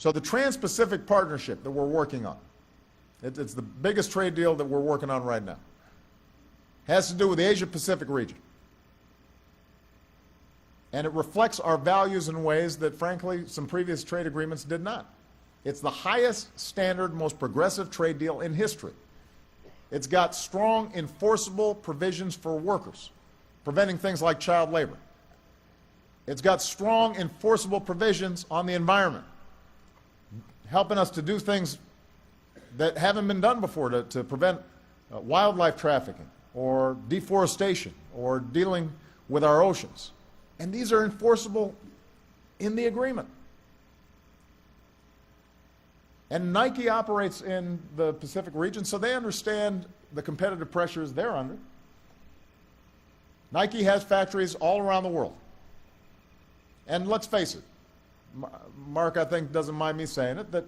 So the Trans-Pacific Partnership that we're working on, it's the biggest trade deal that we're working on right now, has to do with the Asia-Pacific region. And it reflects our values in ways that, frankly, some previous trade agreements did not. It's the highest standard, most progressive trade deal in history. It's got strong, enforceable provisions for workers, preventing things like child labor. It's got strong, enforceable provisions on the environment, helping us to do things that haven't been done before to prevent wildlife trafficking or deforestation or dealing with our oceans. And these are enforceable in the agreement. And Nike operates in the Pacific region, so they understand the competitive pressures they're under. Nike has factories all around the world. And let's face it, Mark, I think, doesn't mind me saying it, that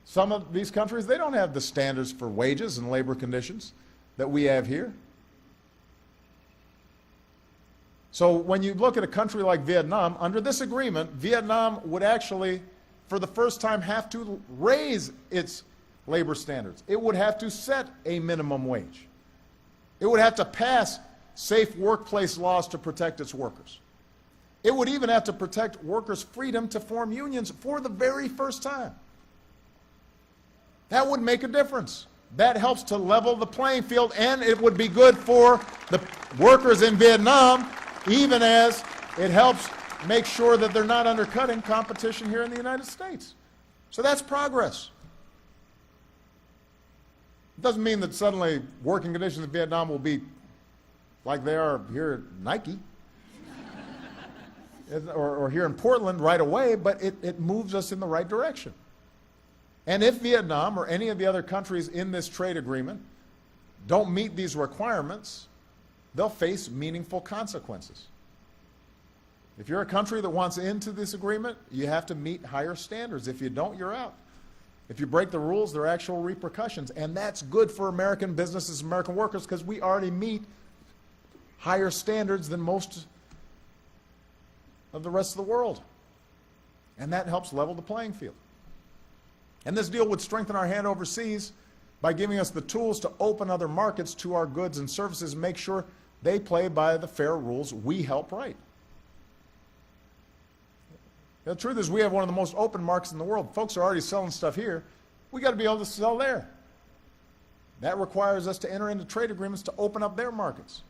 some of these countries, they don't have the standards for wages and labor conditions that we have here. So when you look at a country like Vietnam, under this agreement, Vietnam would actually, for the first time, have to raise its labor standards. It would have to set a minimum wage. It would have to pass safe workplace laws to protect its workers. It would even have to protect workers' freedom to form unions for the very first time. That would make a difference. That helps to level the playing field, and it would be good for the workers in Vietnam, even as it helps make sure that they're not undercutting competition here in the United States. So that's progress. It doesn't mean that suddenly working conditions in Vietnam will be like they are here at Nike or here in Portland right away, but it moves us in the right direction. And if Vietnam or any of the other countries in this trade agreement don't meet these requirements, they'll face meaningful consequences. If you're a country that wants into this agreement, you have to meet higher standards. If you don't, you're out. If you break the rules, there are actual repercussions. And that's good for American businesses, American workers, because we already meet higher standards than most of the rest of the world. And that helps level the playing field. And this deal would strengthen our hand overseas by giving us the tools to open other markets to our goods and services and make sure they play by the fair rules we help write. The truth is, we have one of the most open markets in the world. Folks are already selling stuff here. We got to be able to sell there. That requires us to enter into trade agreements to open up their markets.